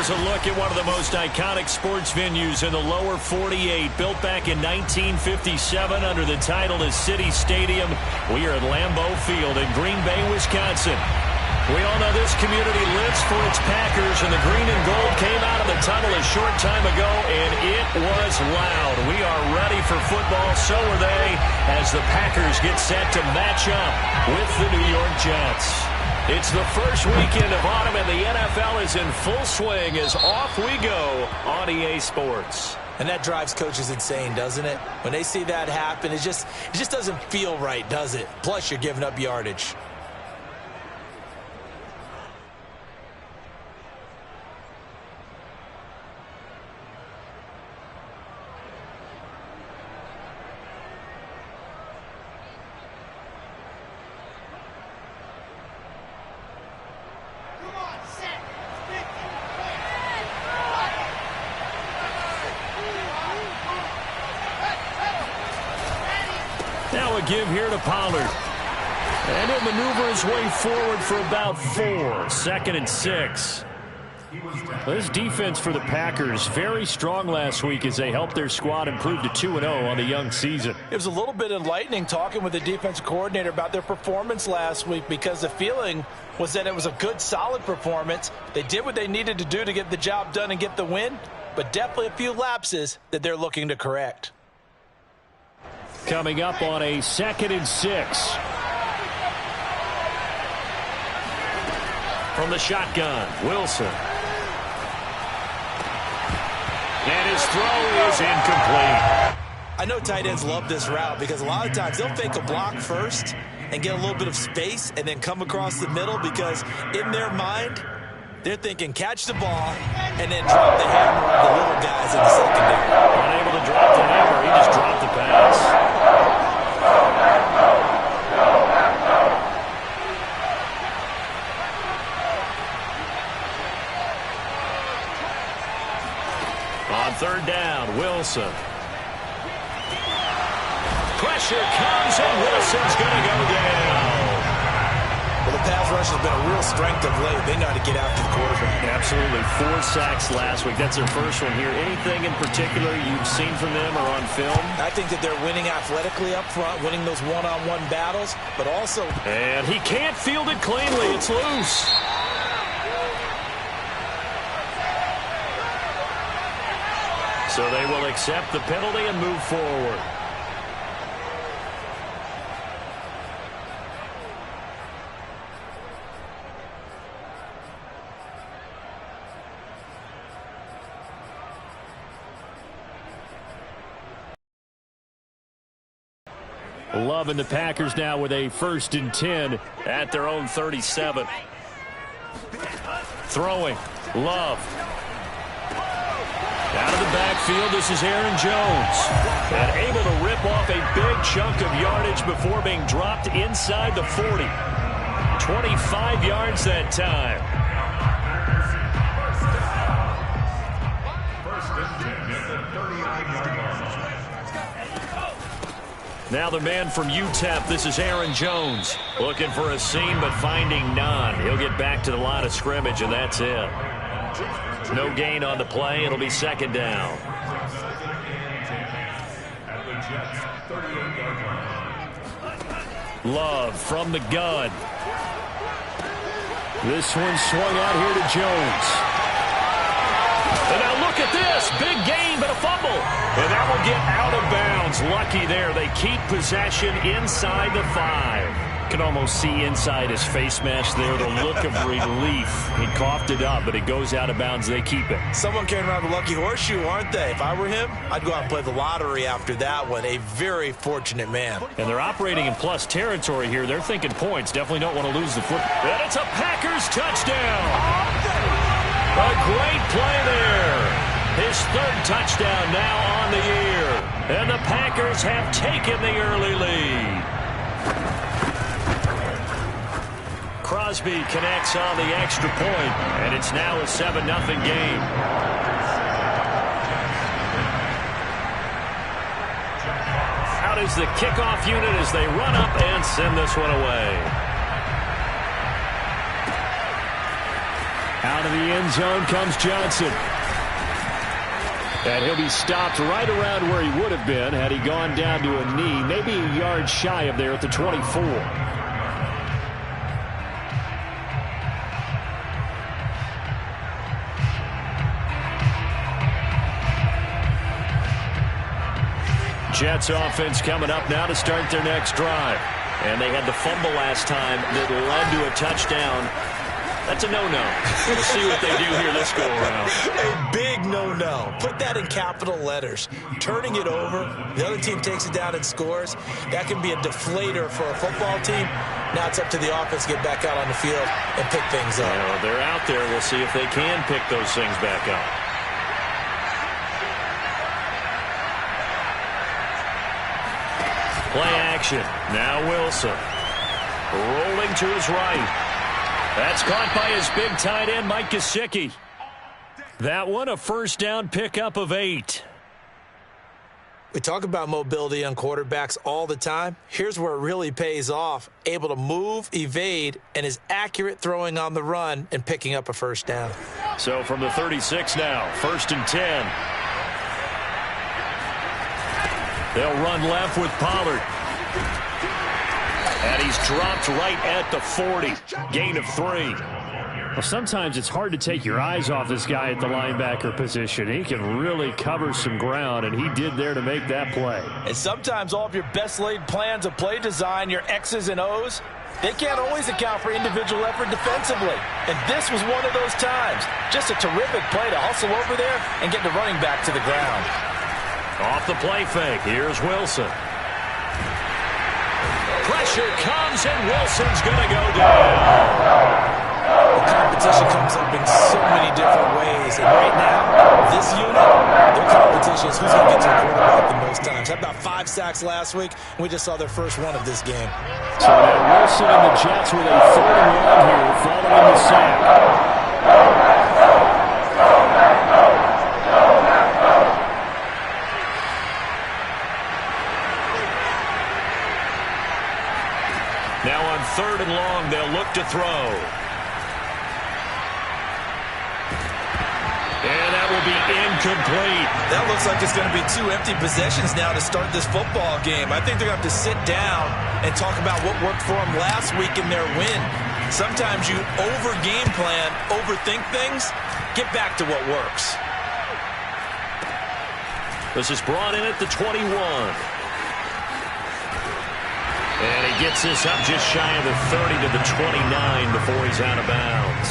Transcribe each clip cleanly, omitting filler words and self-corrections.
Here's a look at one of the most iconic sports venues in the lower 48, built back in 1957 under the title of City Stadium. We are at Lambeau Field in Green Bay, Wisconsin. We all know this community lives for its Packers, and the green and gold came out of the tunnel a short time ago, and it was loud. We are ready for football, so are they, as the Packers get set to match up with the New York Jets. It's the first weekend of autumn, and the NFL is in full swing as off we go on EA Sports. And that drives coaches insane, doesn't it? When they see that happen, it just doesn't feel right, does it? Plus, you're giving up yardage. Now a give here to Pollard. And he'll maneuver his way forward for about 4. 2nd and 6. This defense for the Packers, very strong last week as they helped their squad improve to 2-0 on the young season. It was a little bit enlightening talking with the defensive coordinator about their performance last week, because the feeling was that it was a good, solid performance. They did what they needed to do to get the job done and get the win, but definitely a few lapses that they're looking to correct. Coming up on a 2nd and 6. From the shotgun, Wilson. And his throw is incomplete. I know tight ends love this route because a lot of times they'll fake a block first and get a little bit of space and then come across the middle, because in their mind, they're thinking catch the ball and then drop the hammer on the little guys in the secondary. Unable to drop the hammer, he just dropped the pass. On 3rd down, Wilson. Pressure comes, and Wilson's going to go down. Well, the pass rush has been a real strength of late. They know how to get after the quarterback. Absolutely. 4 sacks last week. That's their first one here. Anything in particular you've seen from them or on film? I think that they're winning athletically up front, winning those one-on-one battles, but also... And he can't field it cleanly. It's loose. So they will accept the penalty and move forward. Love and the Packers now with a 1st and 10 at their own 37. Throwing. Love. Out of the backfield, this is Aaron Jones. And able to rip off a big chunk of yardage before being dropped inside the 40. 25 yards that time. Now the man from UTEP, this is Aaron Jones. Looking for a seam, but finding none. He'll get back to the line of scrimmage, and that's it. No gain on the play. It'll be 2nd down. Love from the gun. This one swung out here to Jones. And now look at this. Big gain, but a fumble. And that will get out of bounds. Lucky there. They keep possession inside the 5. Can almost see inside his face mask there the look of relief. He coughed it up, but it goes out of bounds. They keep it. Someone carrying around the lucky horseshoe, aren't they? If I were him, I'd go out and play the lottery after that one. A very fortunate man. And they're operating in plus territory here. They're thinking points. Definitely don't want to lose the foot. And it's a Packers touchdown. A great play there. His 3rd touchdown now on the year. And the Packers have taken the early lead. Crosby connects on the extra point, and it's now a 7-0 game. Out is the kickoff unit as they run up and send this one away. Out Out of the end zone comes Johnson. And he'll be stopped right around where he would have been had he gone down to a knee, maybe a yard shy of there at the 24. Jets offense coming up now to start their next drive. And they had the fumble last time that led to a touchdown. That's a no-no. We'll see what they do here this go-around. A big no-no. Put that in capital letters. Turning it over, the other team takes it down and scores. That can be a deflator for a football team. Now it's up to the offense to get back out on the field and pick things up. Well, they're out there. We'll see if they can pick those things back up. Play action. Now Wilson. Rolling to his right. That's caught by his big tight end, Mike Gesicki. That one, a first down pickup of 8. We talk about mobility on quarterbacks all the time. Here's where it really pays off. Able to move, evade, and is accurate throwing on the run and picking up a first down. So from the 36 now, 1st and 10. They'll run left with Pollard. And he's dropped right at the 40. Gain of 3. Well, sometimes it's hard to take your eyes off this guy at the linebacker position. He can really cover some ground, and he did there to make that play. And sometimes all of your best laid plans of play design, your X's and O's, they can't always account for individual effort defensively. And this was one of those times. Just a terrific play to hustle over there and get the running back to the ground. Off the play fake, here's Wilson. Pressure comes, and Wilson's going to go down. The competition comes up in so many different ways. And right now, this unit, their competition is who's going to get to the quarterback the most times. Had about 5 sacks last week, and we just saw their first one of this game. So now Wilson and the Jets with a 3rd and 1 here following the sack. Now on 3rd and long, they'll look to throw. And that will be incomplete. That looks like it's going to be 2 empty possessions now to start this football game. I think they're going to have to sit down and talk about what worked for them last week in their win. Sometimes you over-game plan, overthink things, get back to what works. This is brought in at the 21. And he gets this up just shy of the 30 to the 29 before he's out of bounds.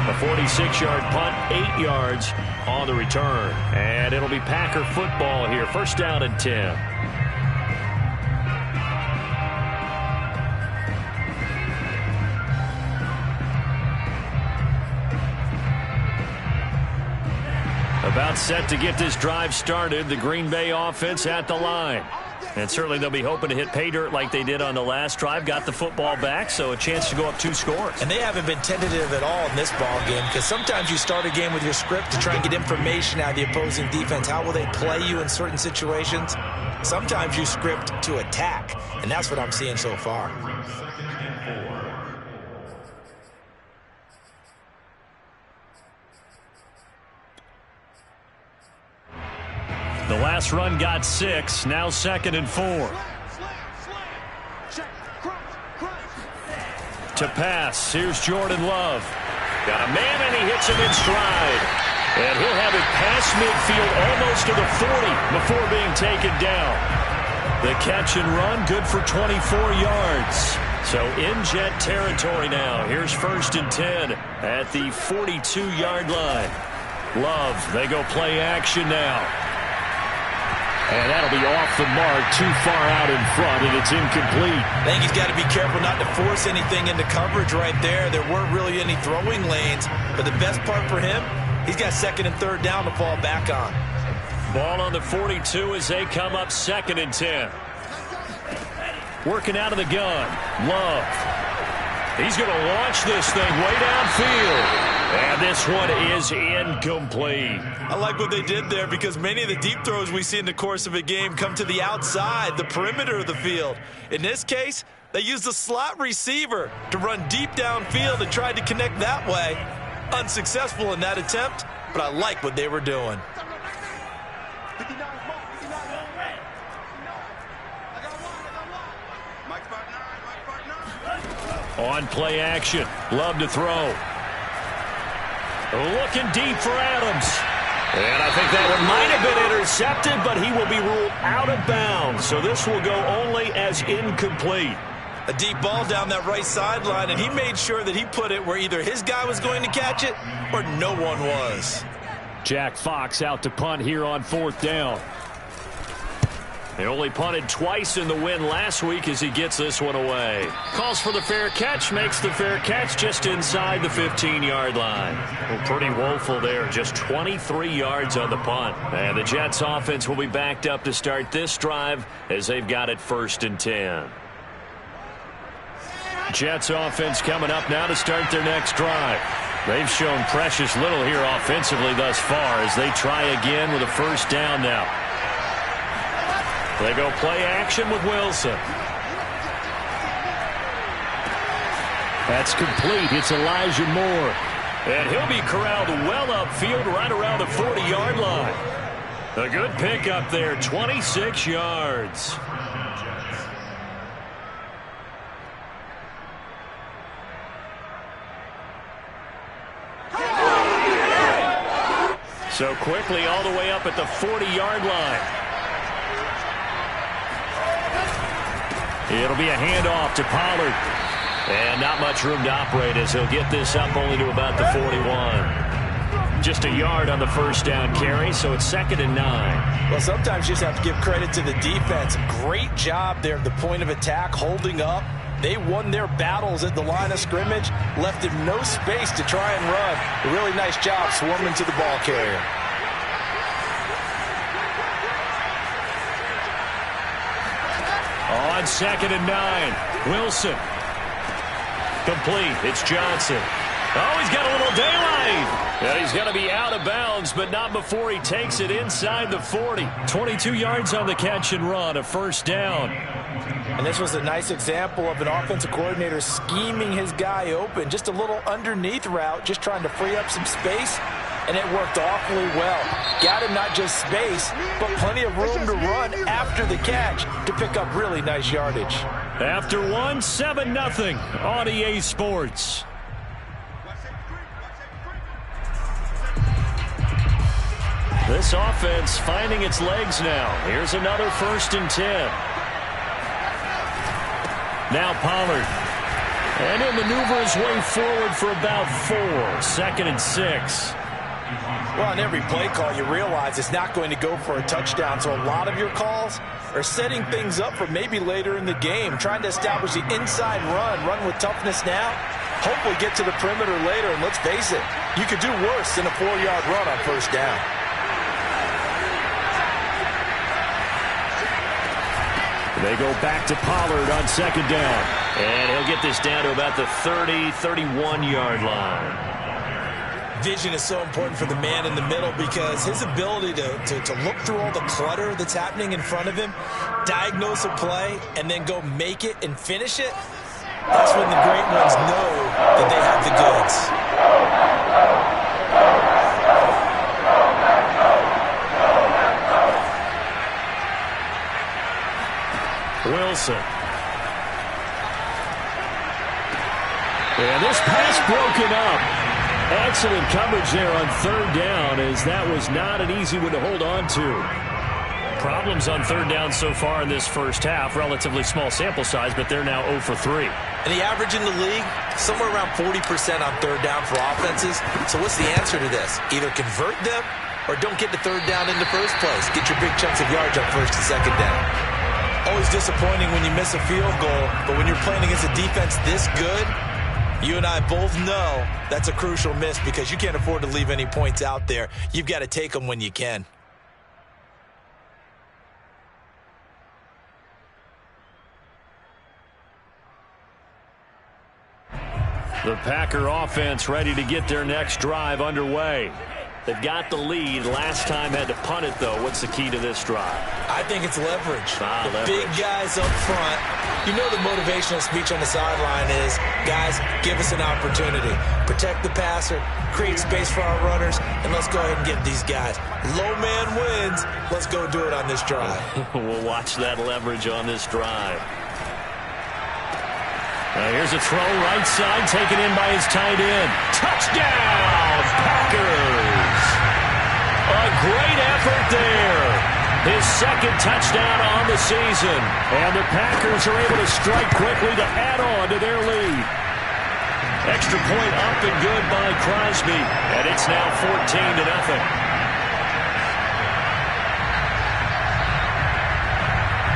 A 46-yard punt, 8 yards on the return. And it'll be Packer football here. 1st down and 10. About set to get this drive started. The Green Bay offense at the line. And certainly they'll be hoping to hit pay dirt like they did on the last drive. Got the football back, so a chance to go up 2 scores. And they haven't been tentative at all in this ball game, because sometimes you start a game with your script to try and get information out of the opposing defense. How will they play you in certain situations? Sometimes you script to attack, and that's what I'm seeing so far. The last run got 6. Now 2nd and 4. To pass. Here's Jordan Love. Got a man, and he hits him in stride. And he'll have it past midfield almost to the 40 before being taken down. The catch and run, good for 24 yards. So in Jet territory now. Here's 1st and 10 at the 42-yard line. Love, they go play action now. And that'll be off the mark, too far out in front, and it's incomplete. I think he's got to be careful not to force anything into coverage right there. There weren't really any throwing lanes, but the best part for him, he's got 2nd and 3rd down to fall back on. Ball on the 42 as they come up 2nd and 10. Working out of the gun. Love. He's going to launch this thing way downfield. And this one is incomplete. I like what they did there, because many of the deep throws we see in the course of a game come to the outside, the perimeter of the field. In this case, they used a slot receiver to run deep downfield and tried to connect that way. Unsuccessful in that attempt, but I like what they were doing. On play action. Love to throw. Looking deep for Adams. And I think that one might have been intercepted, but he will be ruled out of bounds. So this will go only as incomplete. A deep ball down that right sideline, and he made sure that he put it where either his guy was going to catch it or no one was. Jack Fox out to punt here on 4th down. He only punted twice in the win last week as he gets this one away. Calls for the fair catch, makes the fair catch just inside the 15-yard line. Well, pretty woeful there, just 23 yards on the punt. And the Jets offense will be backed up to start this drive as they've got it 1st and 10. Jets offense coming up now to start their next drive. They've shown precious little here offensively thus far as they try again with a 1st down now. They go play action with Wilson. That's complete. It's Elijah Moore. And he'll be corralled well upfield right around the 40-yard line. A good pickup there, 26 yards. So quickly all the way up at the 40-yard line. It'll be a handoff to Pollard. And not much room to operate as he'll get this up only to about the 41. Just a yard on the 1st down carry, so it's 2nd and 9. Well, sometimes you just have to give credit to the defense. Great job there at the point of attack, holding up. They won their battles at the line of scrimmage, left him no space to try and run. A really nice job swarming to the ball carrier. On 2nd and 9, Wilson. Complete. It's Johnson. Oh, he's got a little daylight. And he's going to be out of bounds, but not before he takes it inside the 40. 22 yards on the catch and run, a 1st down. And this was a nice example of an offensive coordinator scheming his guy open. Just a little underneath route, just trying to free up some space. And it worked awfully well. Got him not just space, but plenty of room to run after the catch to pick up really nice yardage. After 1, 7-0 on EA Sports. This offense finding its legs now. Here's another 1st and 10. Now Pollard. And he'll maneuver his way forward for about 4. 2nd and 6. Well, on every play call, you realize it's not going to go for a touchdown. So a lot of your calls are setting things up for maybe later in the game, trying to establish the inside run with toughness now, hopefully get to the perimeter later. And let's face it, you could do worse than a 4-yard run on 1st down. They go back to Pollard on 2nd down. And he'll get this down to about the 30, 31-yard line. Vision is so important for the man in the middle because his ability to look through all the clutter that's happening in front of him, diagnose a play, and then go make it and finish it, that's when the great ones know that they have the goods. Wilson. And this pass broken up. Excellent coverage there on 3rd down, as that was not an easy one to hold on to. Problems on 3rd down so far in this 1st half. Relatively small sample size, but they're now 0 for 3. And the average in the league, somewhere around 40% on 3rd down for offenses. So what's the answer to this? Either convert them or don't get to 3rd down in the first place. Get your big chunks of yards on 1st and 2nd down. Always disappointing when you miss a field goal, but when you're playing against a defense this good, you and I both know that's a crucial miss because you can't afford to leave any points out there. You've got to take them when you can. The Packer offense ready to get their next drive underway. They've got the lead. Last time had to punt it, though. What's the key to this drive? I think it's leverage. Leverage. Big guys up front. You know the motivational speech on the sideline is, guys, give us an opportunity. Protect the passer, create space for our runners, and let's go ahead and get these guys. Low man wins. Let's go do it on this drive. We'll watch that leverage on this drive. Here's a throw right side, taken in by his tight end. Touchdown, Packers! A great effort there. His second touchdown on the season. And the Packers are able to strike quickly to add on to their lead. Extra point up and good by Crosby. And it's now 14-0.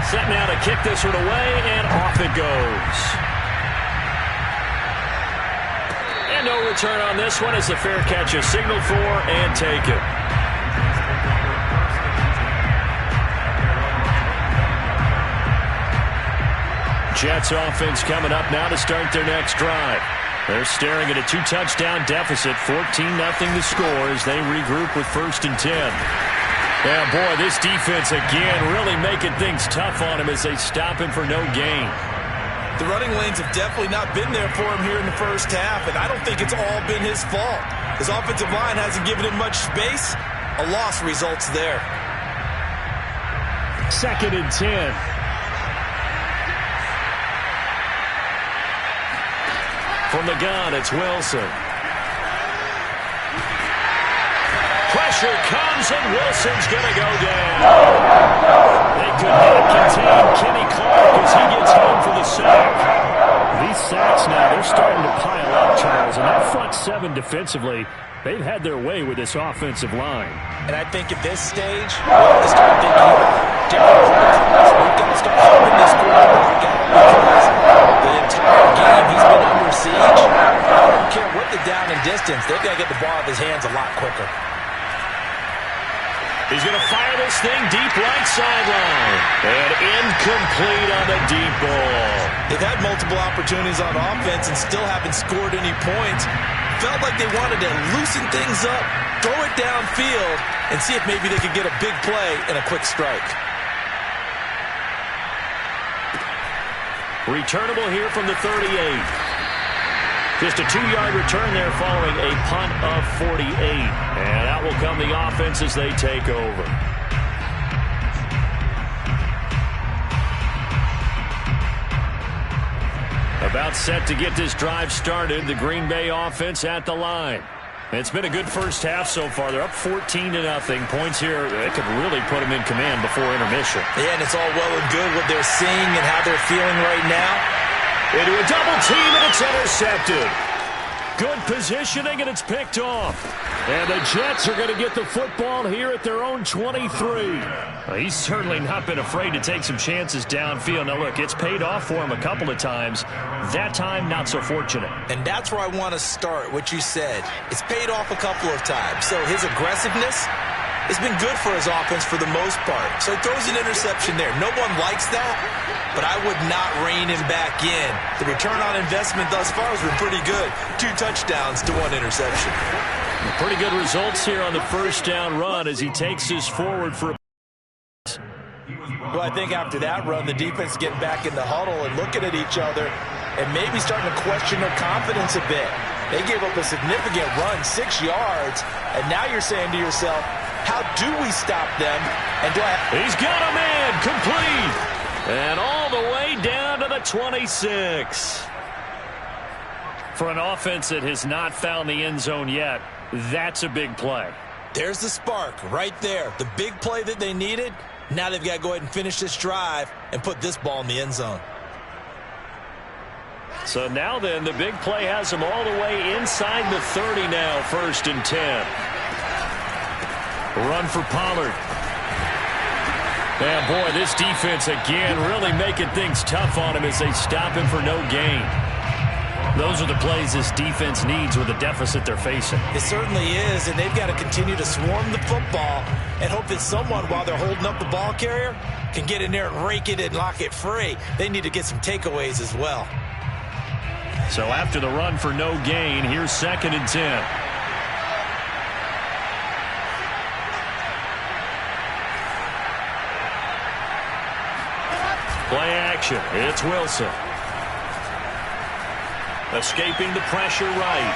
Set now to kick this one away, and off it goes. And no return on this one as the fair catch is signaled for and taken. Jets offense coming up now to start their next drive. They're staring at a 2-touchdown deficit, 14-0 to score as they regroup with 1st and 10. Yeah, boy, this defense again really making things tough on him as they stop him for no gain. The running lanes have definitely not been there for him here in the first half, and I don't think it's all been his fault. His offensive line hasn't given him much space. A loss results there. 2nd and 10. From the gun, it's Wilson. Pressure comes, and Wilson's going to go down. They could not contain Kenny Clark as he gets home for the sack. These sacks now, they're starting to pile up, Charles. And that front 7 defensively, they've had their way with this offensive line. And I think at this stage, we have to start thinking different approaches. We've got to start helping this quarterback out because the entire game he's been under siege. I don't care what the down and distance, they've got to get the ball out of his hands a lot quicker. He's going to fire this thing deep right sideline. And incomplete on the deep ball. They've had multiple opportunities on offense and still haven't scored any points. Felt like they wanted to loosen things up, throw it downfield, and see if maybe they could get a big play and a quick strike. Returnable here from the 38. Just a 2-yard return there following a punt of 48. And out will come the offense as they take over. About set to get this drive started. The Green Bay offense at the line. It's been a good first half so far. They're up 14-0. Points here, they could really put them in command before intermission. Yeah, and it's all well and good what they're seeing and how they're feeling right now. Into a double team, and it's intercepted. Good positioning, and it's picked off. And the Jets are going to get the football here at their own 23. He's certainly not been afraid to take some chances downfield. Now, look, it's paid off for him a couple of times. That time, not so fortunate. And that's where I want to start, what you said. It's paid off a couple of times. So his aggressiveness has been good for his offense for the most part. So he throws an interception there. No one likes that, but I would not rein him back in. The return on investment thus far has been pretty good. 2 touchdowns to 1 interception. Pretty good results here on the first down run as he takes us forward for a... Well, I think after that run, the defense is getting back in the huddle and looking at each other and maybe starting to question their confidence a bit. They gave up a significant run, 6 yards, and now you're saying to yourself, how do we stop them? And He's got a man, complete, and all the way down to the 26. For an offense that has not found the end zone yet, that's a big play. There's the spark right there. The big play that they needed. Now they've got to go ahead and finish this drive and put this ball in the end zone. So now then, the big play has them all the way inside the 30 now, 1st and 10. Run for Pollard. And boy, this defense again really making things tough on him as they stop him for no gain. Those are the plays this defense needs with the deficit they're facing. It certainly is, and they've got to continue to swarm the football and hope that someone, while they're holding up the ball carrier, can get in there and rake it and lock it free. They need to get some takeaways as well. So after the run for no gain, here's 2nd and 10. Play action. It's Wilson. Escaping the pressure right.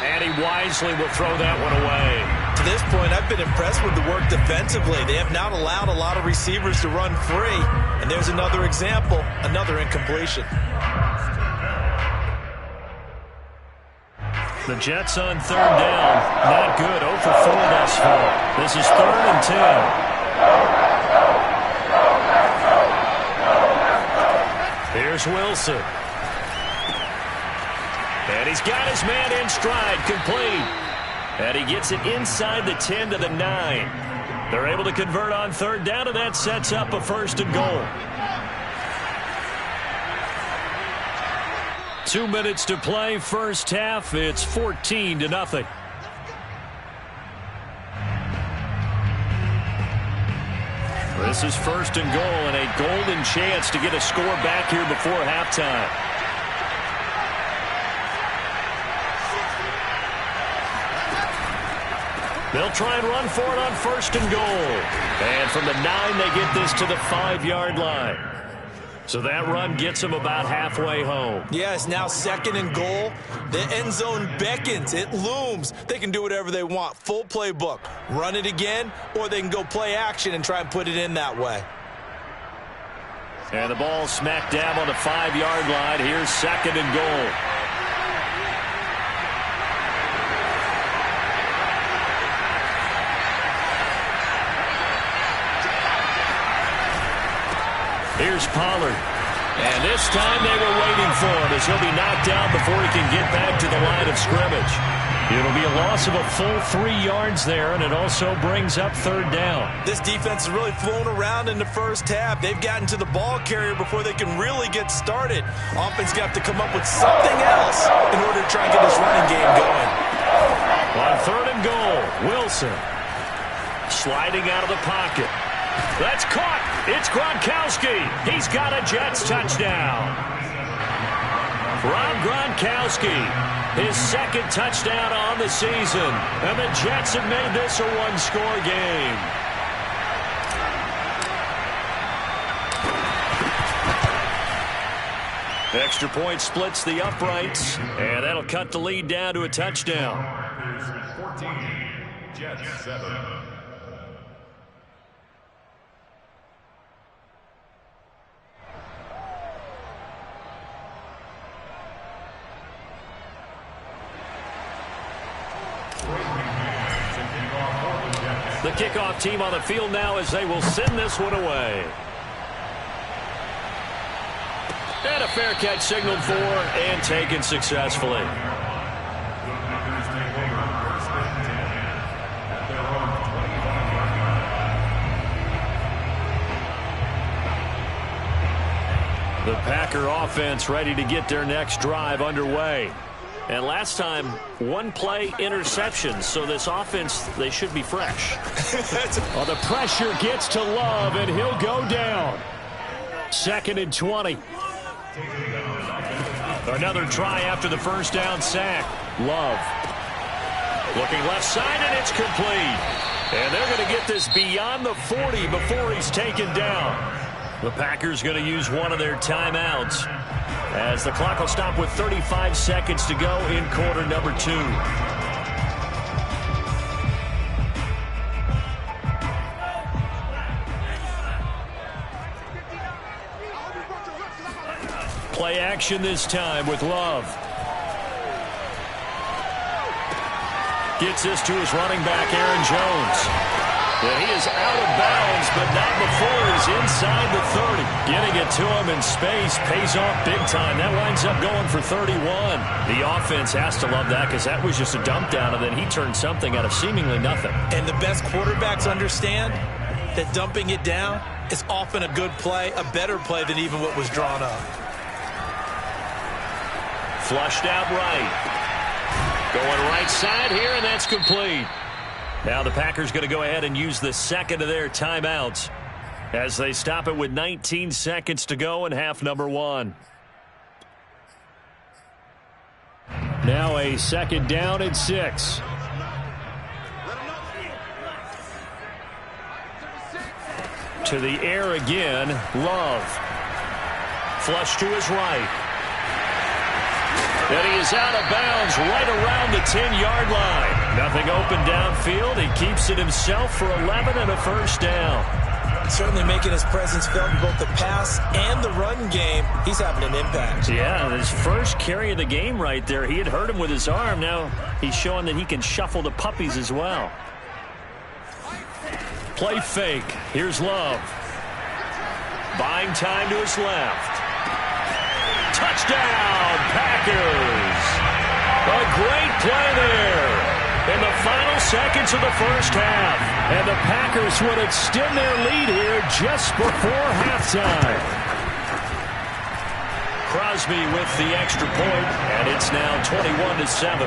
And he wisely will throw that one away. To this point, I've been impressed with the work defensively. They have not allowed a lot of receivers to run free. And there's another example, another incompletion. The Jets on third down. Not good. 0 for 4 thus far. This is 3rd and 10. Here's Wilson. And he's got his man in stride, complete. And he gets it inside the 10 to the 9. They're able to convert on third down, and that sets up a 1st and goal. 2 minutes to play, first half. It's 14-0. This is 1st and goal, and a golden chance to get a score back here before halftime. They'll try and run for it on 1st and goal. And from the 9, they get this to the 5-yard line. So that run gets them about halfway home. Yeah, it's now 2nd and goal. The end zone beckons. It looms. They can do whatever they want. Full playbook. Run it again, or they can go play action and try and put it in that way. And the ball smack dab on the 5-yard line. Here's 2nd and goal. Here's Pollard. And this time they were waiting for him as he'll be knocked down before he can get back to the line of scrimmage. It'll be a loss of a full 3 yards there, and it also brings up 3rd down. This defense has really flown around in the first half. They've gotten to the ball carrier before they can really get started. Offense got to come up with something else in order to try and get this running game going. On 3rd and goal, Wilson sliding out of the pocket. That's caught. It's Gronkowski. He's got a Jets touchdown. Rob Gronkowski, his 2nd touchdown on the season. And the Jets have made this a one-score game. Extra point splits the uprights, and that'll cut the lead down to a touchdown. 14, Jets 7. The kickoff team on the field now as they will send this one away. And a fair catch signaled for and taken successfully. The Packer offense ready to get their next drive underway. And last time, 1 play interception, so this offense, they should be fresh. Oh, the pressure gets to Love, and he'll go down. 2nd and 20. Another try after the first down sack. Love. Looking left side, and it's complete. And they're going to get this beyond the 40 before he's taken down. The Packers going to use one of their timeouts, as the clock will stop with 35 seconds to go in quarter number 2. Play action this time with Love. Gets this to his running back, Aaron Jones. And he is out of bounds, but not before he's inside the 30. Getting it to him in space pays off big time. That winds up going for 31. The offense has to love that because that was just a dump down, and then he turned something out of seemingly nothing. And the best quarterbacks understand that dumping it down is often a good play, a better play than even what was drawn up. Flushed out right. Going right side here, and that's complete. Now the Packers going to go ahead and use the second of their timeouts as they stop it with 19 seconds to go in half number 1. Now a 2nd down and 6. To the air again, Love. Flush to his right. And he is out of bounds right around the 10-yard line. Nothing open downfield. He keeps it himself for 11 and a first down. Certainly making his presence felt in both the pass and the run game. He's having an impact. Yeah, his first carry of the game right there. He had hurt him with his arm. Now he's showing that he can shuffle the puppies as well. Play fake. Here's Love. Buying time to his left. Touchdown, Packers. A great play there in the final seconds of the first half. And the Packers would extend their lead here just before halftime. Crosby with the extra point, and it's now 21-7.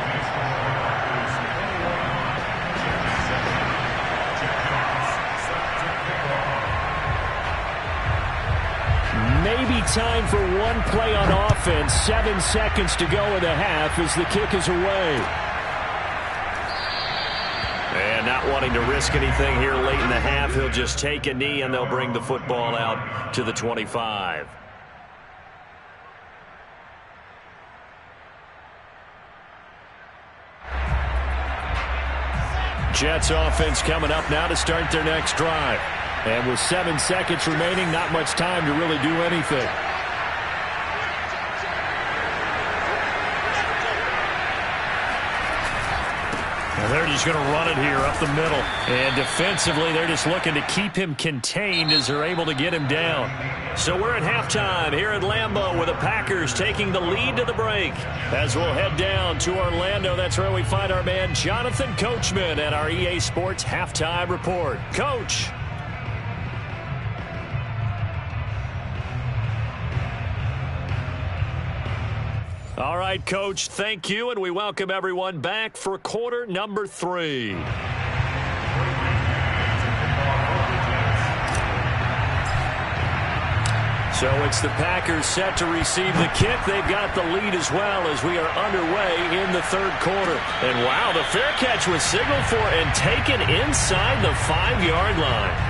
Maybe time for one play on offense. 7 seconds to go in the half as the kick is away. And not wanting to risk anything here late in the half, he'll just take a knee and they'll bring the football out to the 25. Jets offense coming up now to start their next drive. And with 7 seconds remaining, not much time to really do anything. And they're just going to run it here up the middle. And defensively, they're just looking to keep him contained as they're able to get him down. So we're at halftime here at Lambeau with the Packers taking the lead to the break. As we'll head down to Orlando, that's where we find our man Jonathan Coachman at our EA Sports Halftime Report. Coach. All right, Coach, thank you, and we welcome everyone back for quarter number 3. So it's the Packers set to receive the kick. They've got the lead as well as we are underway in the third quarter. And wow, the fair catch was signaled for and taken inside the 5-yard line.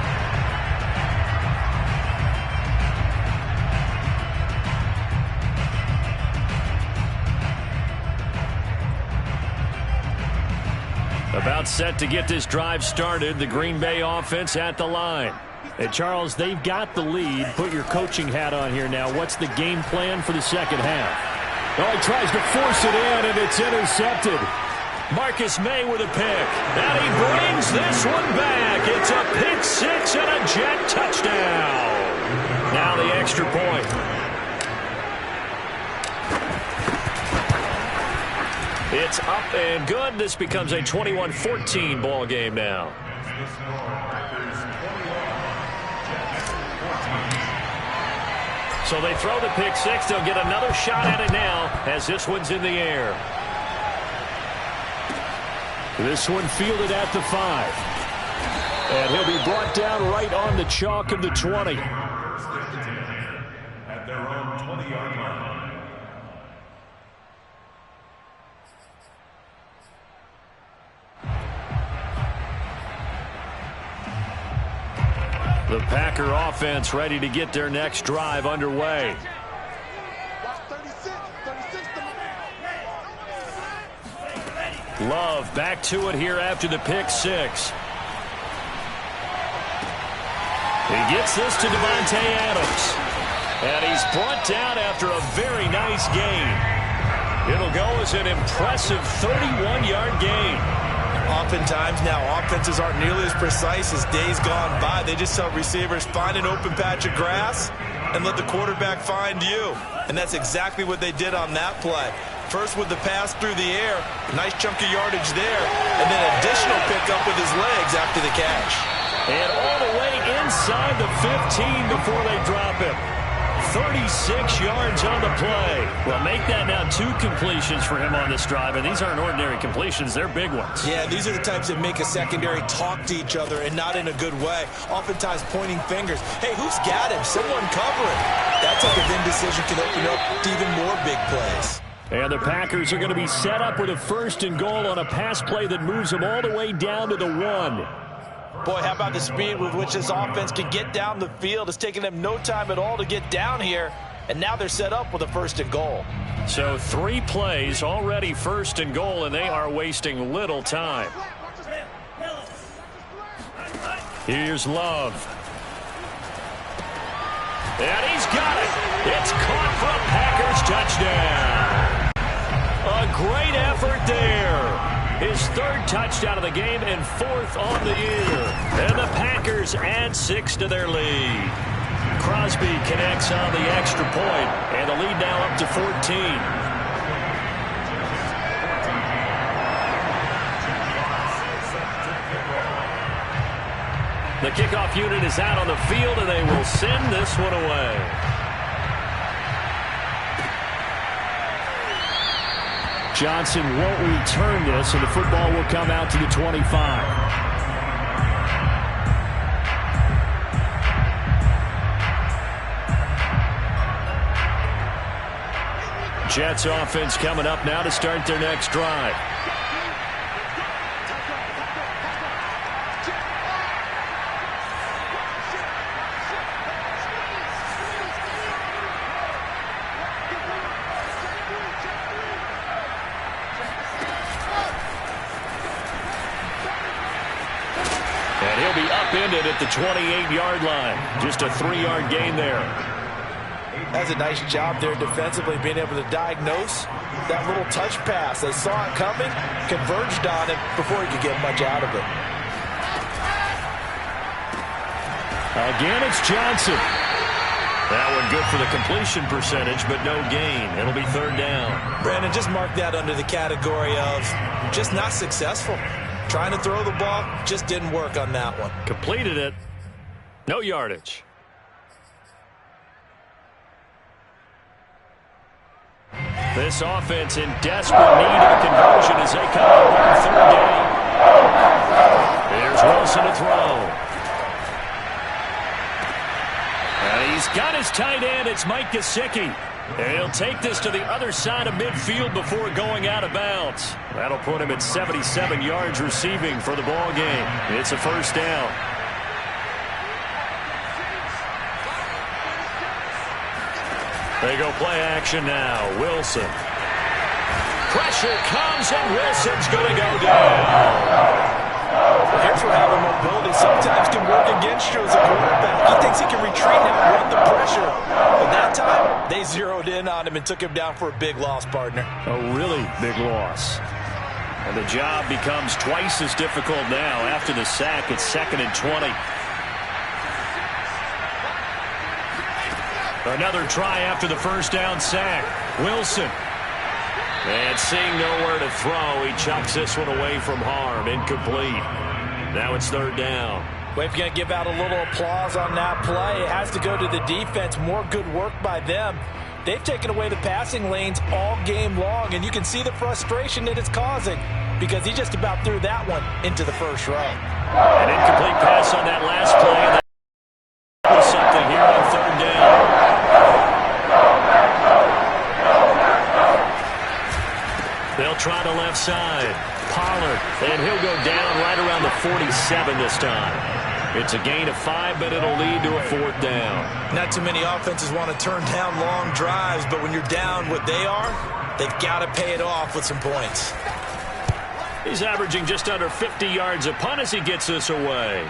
About set to get this drive started, the Green Bay offense at the line. And Charles, they've got the lead. Put your coaching hat on here now. What's the game plan for the second half? Oh, he tries to force it in, and it's intercepted. Marcus May with a pick. And he brings this one back. It's a pick 6 and a Jet touchdown. Now the extra point. It's up and good. This becomes a 21-14 ball game now. So they throw the pick 6. They'll get another shot at it now as this one's in the air. This one fielded at the 5. And he'll be brought down right on the chalk of the 20. At their own 20-yard line. The Packer offense ready to get their next drive underway. Love back to it here after the pick 6. He gets this to Devontae Adams. And he's brought down after a very nice gain. It'll go as an impressive 31-yard gain. Oftentimes now, offenses aren't nearly as precise as days gone by. They just help receivers find an open patch of grass and let the quarterback find you. And that's exactly what they did on that play. First with the pass through the air, nice chunk of yardage there, and then additional pickup with his legs after the catch. And all the way inside the 15 before they drop him. 36 yards on the play. Well, make that now 2 completions for him on this drive, and these aren't ordinary completions. They're big ones. Yeah, these are the types that make a secondary talk to each other and not in a good way. Oftentimes pointing fingers. Hey, who's got him? Someone cover him. That type of indecision can open up to even more big plays. And the Packers are going to be set up with a 1st and goal on a pass play that moves them all the way down to the 1. Boy, how about the speed with which this offense can get down the field? It's taking them no time at all to get down here, and now they're set up with a 1st and goal. So 3 plays, already 1st and goal, and they are wasting little time. Here's Love. And he's got it. It's caught for a Packers touchdown. A great effort there. His 3rd touchdown of the game and 4th on the year. And the Packers add 6 to their lead. Crosby connects on the extra point, and the lead now up to 14. The kickoff unit is out on the field, and they will send this one away. Johnson won't return this, and the football will come out to the 25. Jets offense coming up now to start their next drive. And he'll be upended at the 28-yard line. Just a 3-yard gain there. That's a nice job there defensively, being able to diagnose that little touch pass. They saw it coming, converged on it before he could get much out of it. Again, it's Johnson. That one good for the completion percentage, but no gain. It'll be 3rd down. Brandon, just mark that under the category of just not successful. Trying to throw the ball, just didn't work on that one. Completed it. No yardage. This offense in desperate need of a conversion as they come up on 3rd down. There's Wilson to throw. And he's got his tight end. It's Mike Gesicki. And he'll take this to the other side of midfield before going out of bounds. That'll put him at 77 yards receiving for the ball game. It's a 1st down. They go play action now. Wilson. Pressure comes, and Wilson's going to go down. Here's where having mobility sometimes can work against you as a quarterback. He thinks he can retreat now, run the pressure. But that time, they zeroed in on him and took him down for a big loss, partner. A really big loss. And the job becomes twice as difficult now after the sack. It's 2nd and 20. Another try after the 1st down sack. Wilson. And seeing nowhere to throw, he chucks this one away from harm. Incomplete. Now it's 3rd down. Well, if you're going to give out a little applause on that play, it has to go to the defense. More good work by them. They've taken away the passing lanes all game long, and you can see the frustration that it's causing because he just about threw that one into the 1st row. An incomplete pass on that last play. That was something here on 3rd down. They'll try the left side. Pollard, and he'll go down right around the 47 this time. It's a gain of 5, but it'll lead to a 4th down. Not too many offenses want to turn down long drives, but when you're down what they are, they've got to pay it off with some points. He's averaging just under 50 yards a punt as he gets this away.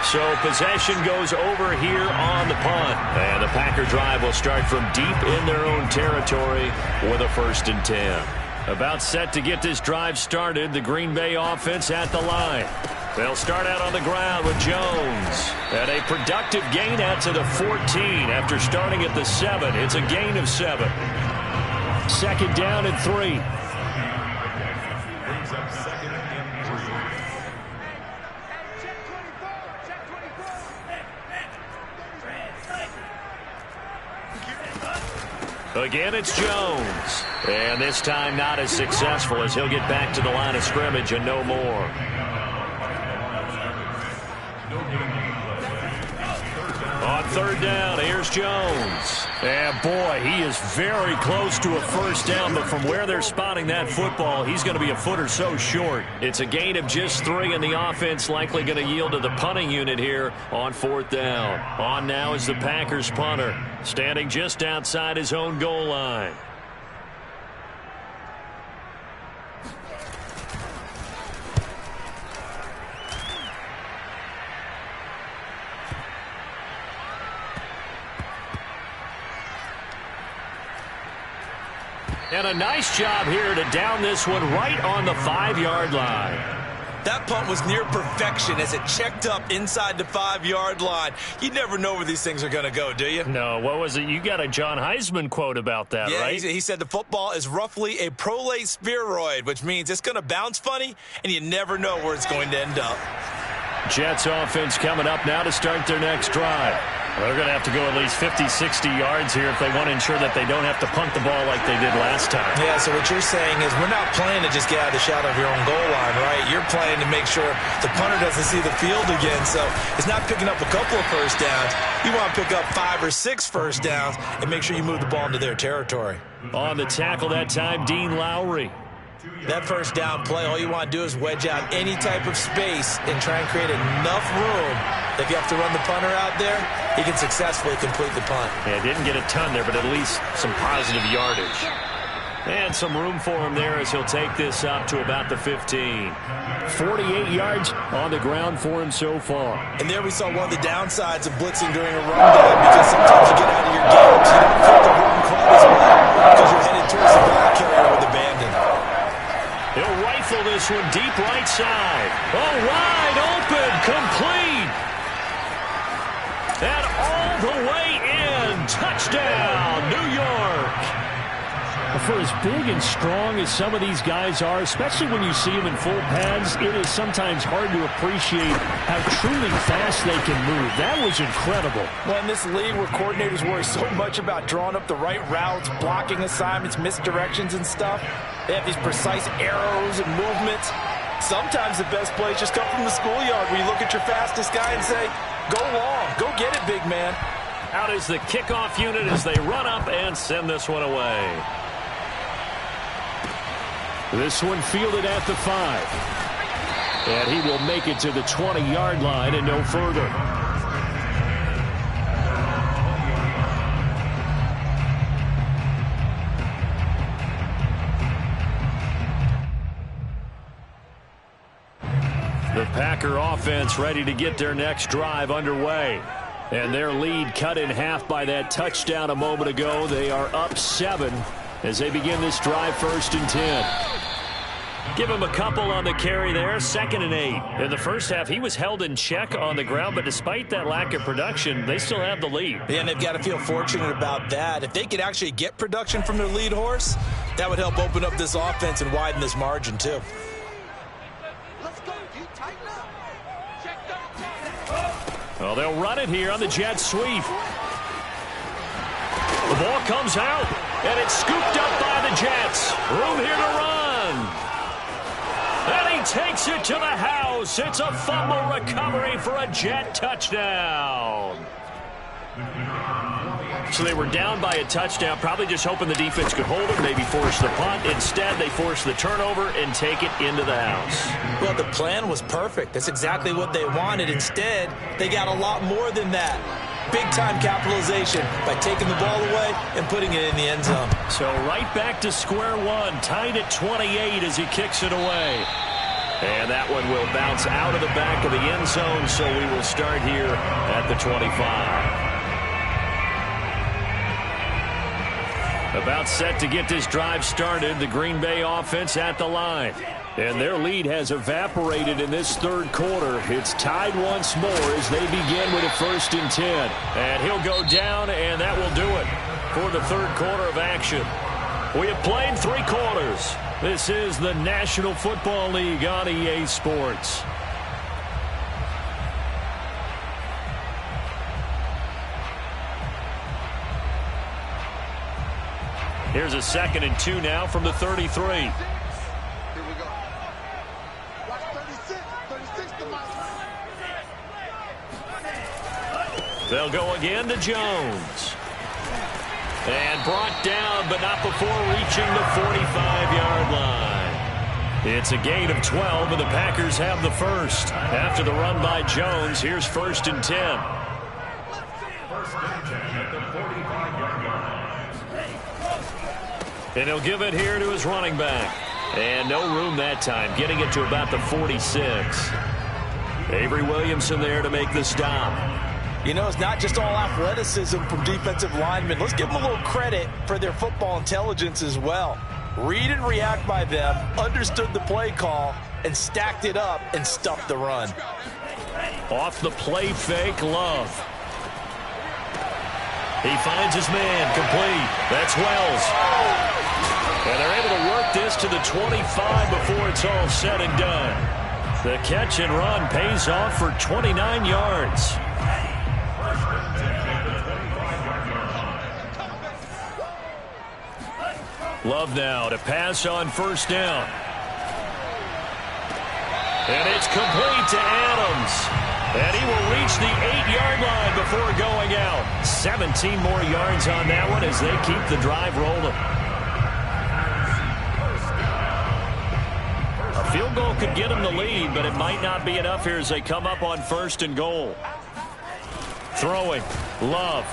So possession goes over here on the punt. And the Packer drive will start from deep in their own territory with a 1st and 10. About set to get this drive started, the Green Bay offense at the line. They'll start out on the ground with Jones. And a productive gain out to the 14 after starting at the 7. It's a gain of 7. 2nd down and 3. Again, it's Jones. And this time not as successful as he'll get back to the line of scrimmage and no more. On 3rd down, here's Jones. And boy, he is very close to a first down, but from where they're spotting that football, he's going to be a foot or so short. It's a gain of just 3, and the offense likely going to yield to the punting unit here on 4th down. On now is the Packers punter, standing just outside his own goal line. And a nice job here to down this one right on the 5-yard line. That punt was near perfection as it checked up inside the 5-yard line. You never know where these things are going to go, do you? No, what was it? You got a John Heisman quote about that, yeah, right? He said the football is roughly a prolate spheroid, which means it's going to bounce funny, and you never know where it's going to end up. Jets offense coming up now to start their next drive. They're going to have to go at least 50, 60 yards here if they want to ensure that they don't have to punt the ball like they did last time. Yeah, so what you're saying is we're not playing to just get out of the shadow of your own goal line, right? You're playing to make sure the punter doesn't see the field again. So it's not picking up a couple of first downs. You want to pick up 5 or 6 first downs and make sure you move the ball into their territory. On the tackle that time, Dean Lowry. That first down play, all you want to do is wedge out any type of space and try and create enough room that if you have to run the punter out there, he can successfully complete the punt. Yeah, didn't get a ton there, but at least some positive yardage. And some room for him there as he'll take this up to about the 15. 48 yards on the ground for him so far. And there we saw one of the downsides of blitzing during a rundown, because sometimes you get out of your games. You don't feel the run quite as well because you're headed towards the ball carrier with abandon. He'll rifle this one deep right side. Oh, wide open, complete. And all the way in. Touchdown, New York. For as big and strong as some of these guys are, especially when you see them in full pads, it is sometimes hard to appreciate how truly fast they can move. That was incredible. Well, in this league where coordinators worry so much about drawing up the right routes, blocking assignments, misdirections and stuff, they have these precise arrows and movements. Sometimes the best plays just come from the schoolyard where you look at your fastest guy and say, go long, go get it, big man. Out is the kickoff unit as they run up and send this one away. This one fielded at the 5. And he will make it to the 20-yard line and no further. The Packer offense ready to get their next drive underway. And their lead cut in half by that touchdown a moment ago. They are up 7 as they begin this drive, 1st and 10. Give him a couple on the carry there, 2nd and 8. In the first half, he was held in check on the ground, but despite that lack of production, they still have the lead. Yeah, and they've got to feel fortunate about that. If they could actually get production from their lead horse, that would help open up this offense and widen this margin, too. Well, they'll run it here on the jet sweep. The ball comes out, and it's scooped up by the Jets. Room here to run. And he takes it to the house. It's a fumble recovery for a Jet touchdown. So they were down by a touchdown, probably just hoping the defense could hold it, maybe force the punt. Instead, they force the turnover and take it into the house. Well, the plan was perfect. That's exactly what they wanted. Instead, they got a lot more than that. Big-time capitalization by taking the ball away and putting it in the end zone. So right back to square one, tied at 28 as he kicks it away. And that one will bounce out of the back of the end zone, so we will start here at the 25. About set to get this drive started, the Green Bay offense at the line. And their lead has evaporated in this 3rd quarter. It's tied once more as they begin with a 1st and 10. And he'll go down, and that will do it for the 3rd quarter of action. We have played 3 quarters. This is the National Football League on EA Sports. Here's a 2nd and 2 now from the 33. They'll go again to Jones. And brought down, but not before reaching the 45-yard line. It's a gain of 12, and the Packers have the first. After the run by Jones, here's 1st and 10. 1st and 10 at the 45-yard line. And he'll give it here to his running back. And no room that time, getting it to about the 46. Avery Williamson there to make the stop. You know, it's not just all athleticism from defensive linemen. Let's give them a little credit for their football intelligence as well. Read and react by them, understood the play call, and stacked it up and stuffed the run. Off the play fake, Love. He finds his man, complete. That's Wells. And they're able to work this to the 25 before it's all said and done. The catch and run pays off for 29 yards. Love now to pass on 1st down. And it's complete to Adams. And he will reach the 8-yard line before going out. 17 more yards on that one as they keep the drive rolling. A field goal could get them the lead, but it might not be enough here as they come up on 1st and goal. Throwing. Love.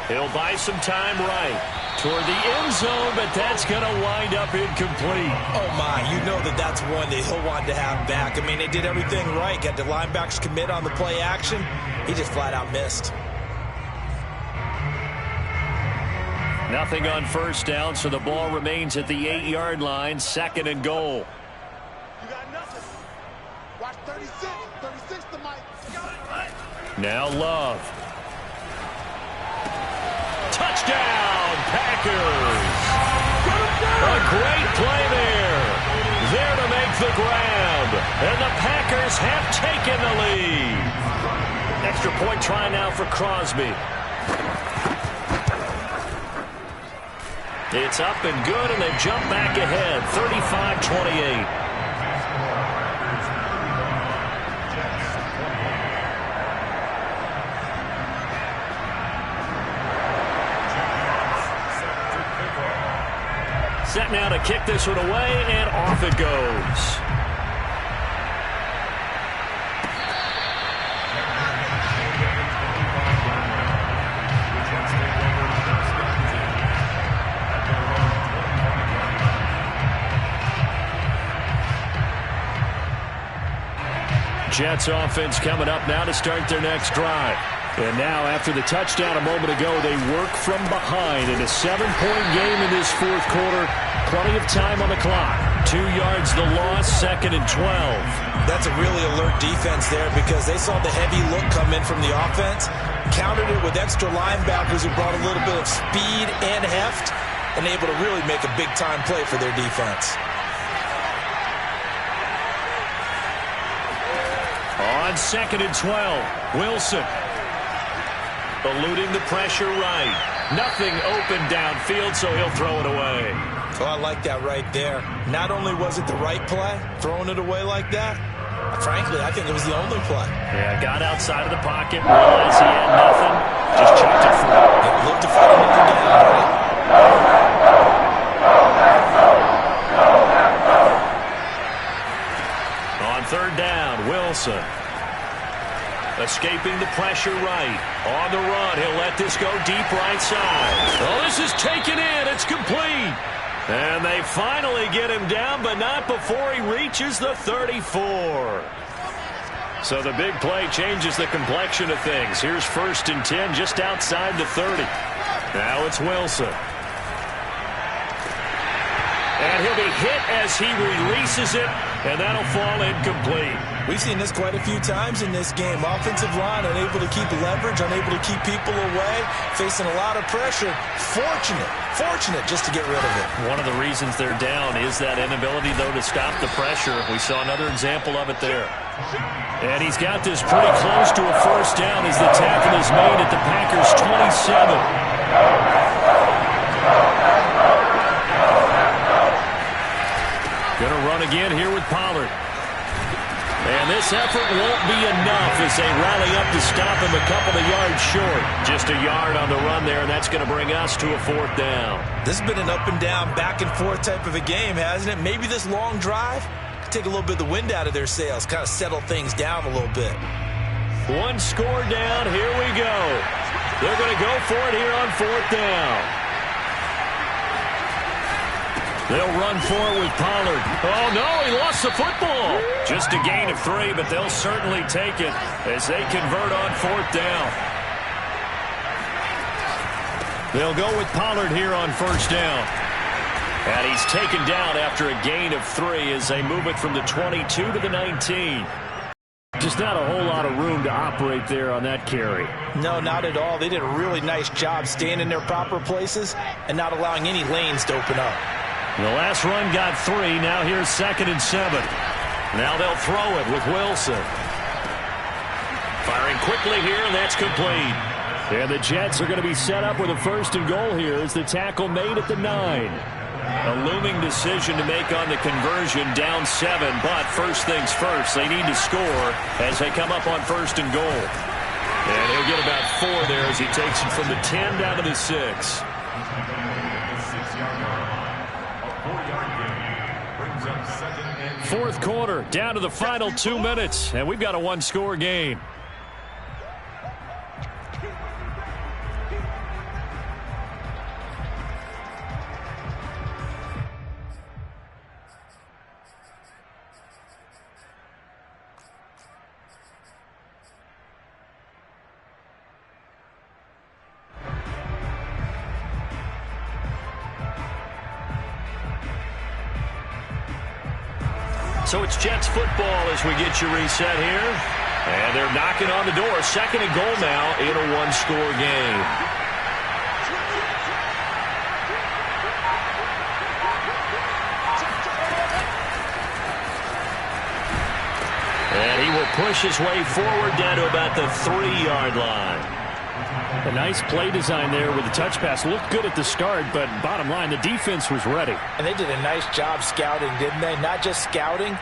He'll buy some time right toward the end zone, but that's going to wind up incomplete. Oh, my. You know that's one that he'll want to have back. I mean, they did everything right. Got the linebackers commit on the play action. He just flat out missed. Nothing on 1st down, so the ball remains at the 8-yard line, 2nd and goal. You got nothing. Watch 36. 36 to Mike. Now Love. Touchdown, Packers! A great play there. There to make the grab. And the Packers have taken the lead. Extra point try now for Crosby. It's up and good, and they jump back ahead, 35-28. Set now to kick this one away, and off it goes. Jets offense coming up now to start their next drive. And now, after the touchdown a moment ago, they work from behind in a 7-point game in this 4th quarter. Plenty of time on the clock. 2 yards the loss, 2nd and 12. That's a really alert defense there because they saw the heavy look come in from the offense, countered it with extra linebackers who brought a little bit of speed and heft, and able to really make a big-time play for their defense. On 2nd and 12, Wilson. Eluding the pressure right. Nothing open downfield, so he'll throw it away. Oh, I like that right there. Not only was it the right play, throwing it away like that, frankly, I think it was the only play. Yeah, got outside of the pocket, realized he had nothing, just chucked it through. It looked to find another down, right? On 3rd down, Wilson. Escaping the pressure right. On the run, he'll let this go deep right side. Oh, this is taken in. It's complete. And they finally get him down, but not before he reaches the 34. So the big play changes the complexion of things. Here's 1st and 10 just outside the 30. Now it's Wilson. And he'll be hit as he releases it, and that'll fall incomplete. We've seen this quite a few times in this game. Offensive line unable to keep leverage, unable to keep people away, facing a lot of pressure. Fortunate just to get rid of it. One of the reasons they're down is that inability, though, to stop the pressure. We saw another example of it there. And he's got this pretty close to a 1st down as the tackle is made at the Packers' 27. Gonna run again here with Pollard. And this effort won't be enough as they rally up to stop him a couple of yards short. Just a yard on the run there, and that's going to bring us to a 4th down. This has been an up and down, back and forth type of a game, hasn't it? Maybe this long drive could take a little bit of the wind out of their sails, kind of settle things down a little bit. 1 score down. Here we go. They're going to go for it here on 4th down. They'll run for it with Pollard. Oh, no, he lost the football. Just a gain of 3, but they'll certainly take it as they convert on 4th down. They'll go with Pollard here on 1st down. And he's taken down after a gain of 3 as they move it from the 22 to the 19. Just not a whole lot of room to operate there on that carry. No, not at all. They did a really nice job staying in their proper places and not allowing any lanes to open up. The last run got 3. Now here's 2nd and 7. Now they'll throw it with Wilson. Firing quickly here, and that's complete. And the Jets are going to be set up with a 1st and goal here as the tackle made at the 9. A looming decision to make on the conversion, down 7. But first things first, they need to score as they come up on 1st and goal. And he'll get about 4 there as he takes it from the 10 down to the 6. 4th quarter, down to the final 2 minutes, and we've got a 1-score game. So it's Jets football as we get you reset here. And they're knocking on the door. 2nd and goal now in a 1-score game. And he will push his way forward down to about the 3-yard line. A nice play design there with the touch pass. Looked good at the start, but bottom line, the defense was ready. And they did a nice job scouting, didn't they? Not just scouting,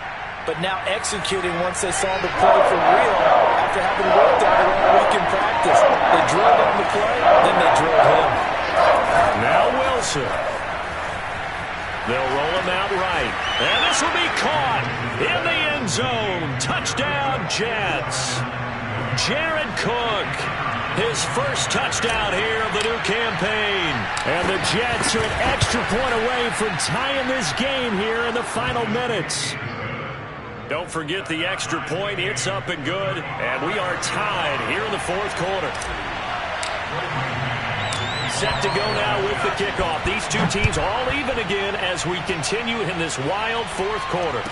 but now executing once they saw the play for real after having worked on it all week in practice. They drilled on the play, then they drilled him. Now Wilson. They'll roll him out right. And this will be caught in the end zone. Touchdown, Jets. Jared Cook. His first touchdown here of the new campaign. And the Jets are an extra point away from tying this game here in the final minutes. Don't forget the extra point. It's up and good. And we are tied here in the 4th quarter. Set to go now with the kickoff. These two teams all even again as we continue in this wild 4th quarter.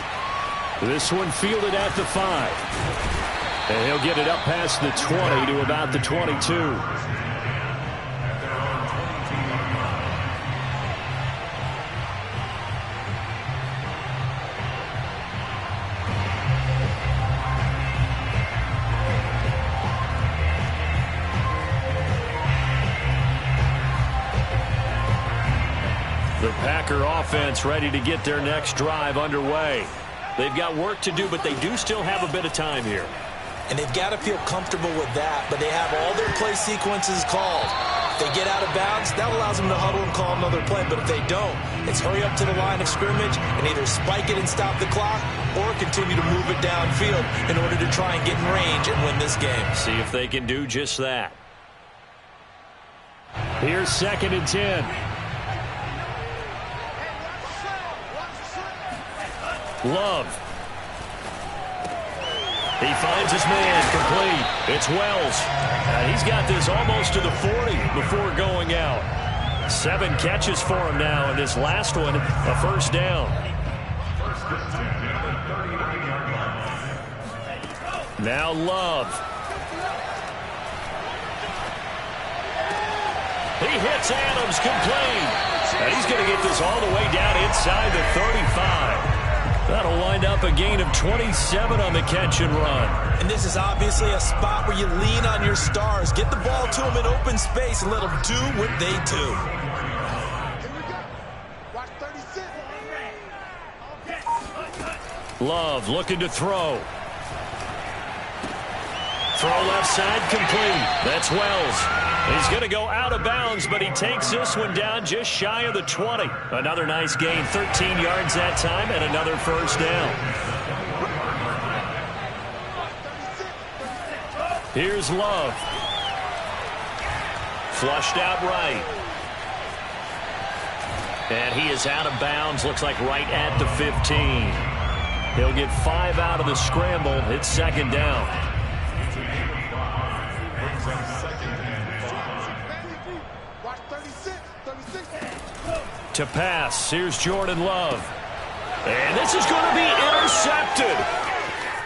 This one fielded at the 5. And he'll get it up past the 20 to about the 22. The Packer offense ready to get their next drive underway. They've got work to do, but they do still have a bit of time here. And they've got to feel comfortable with that, but they have all their play sequences called. If they get out of bounds, that allows them to huddle and call another play. But if they don't, it's hurry up to the line of scrimmage and either spike it and stop the clock or continue to move it downfield in order to try and get in range and win this game. See if they can do just that. Here's 2nd and 10. Love. He finds his man complete. It's Wells. And he's got this almost to the 40 before going out. 7 catches for him now, and this last one, a 1st down. Now Love. He hits Adams complete. And he's going to get this all the way down inside the 35. That'll wind up a gain of 27 on the catch and run. And this is obviously a spot where you lean on your stars. Get the ball to them in open space and let them do what they do. Watch 36. Love looking to throw. Throw left side complete. That's Wells. He's going to go out of bounds, but he takes this one down just shy of the 20. Another nice gain, 13 yards that time, and another first down. Here's Love. Flushed out right. And he is out of bounds, looks like right at the 15. He'll get 5 out of the scramble. It's second down. To pass, here's Jordan Love. And this is going to be intercepted.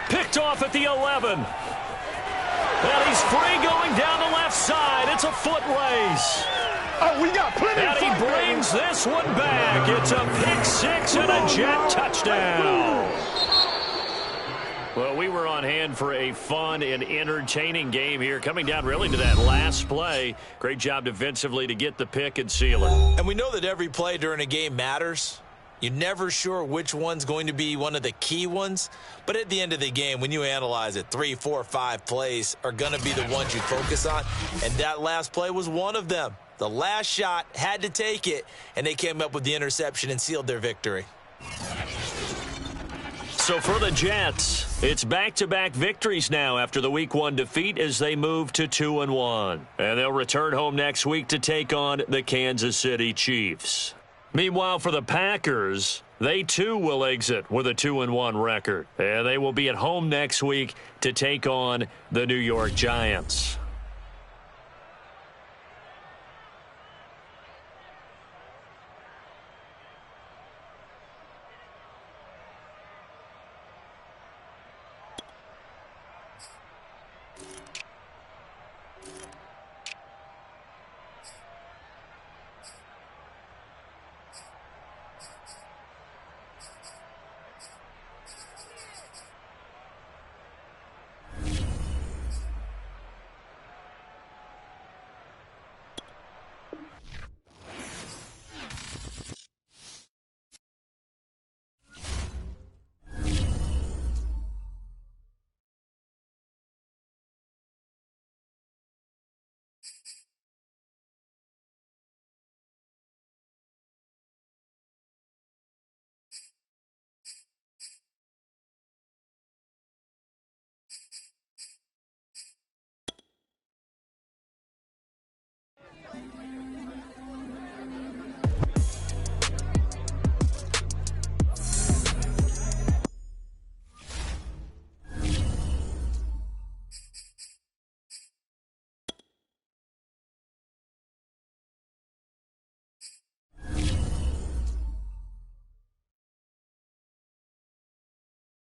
Picked off at the 11. And he's free going down the left side. It's a foot race. Oh, we got plenty of And he brings this one back. It's a pick six and a Jet touchdown. Well, we were on hand for a fun and entertaining game here. Coming down really to that last play. Great job defensively to get the pick and seal it. And we know that every play during a game matters. You're never sure which one's going to be one of the key ones. But at the end of the game, when you analyze it, 3, 4, 5 plays are going to be the ones you focus on. And that last play was one of them. The last shot had to take it, and they came up with the interception and sealed their victory. So for the Jets, it's back-to-back victories now after the Week 1 defeat as they move to 2-1. And they'll return home next week to take on the Kansas City Chiefs. Meanwhile, for the Packers, they too will exit with a 2-1 record. And they will be at home next week to take on the New York Giants.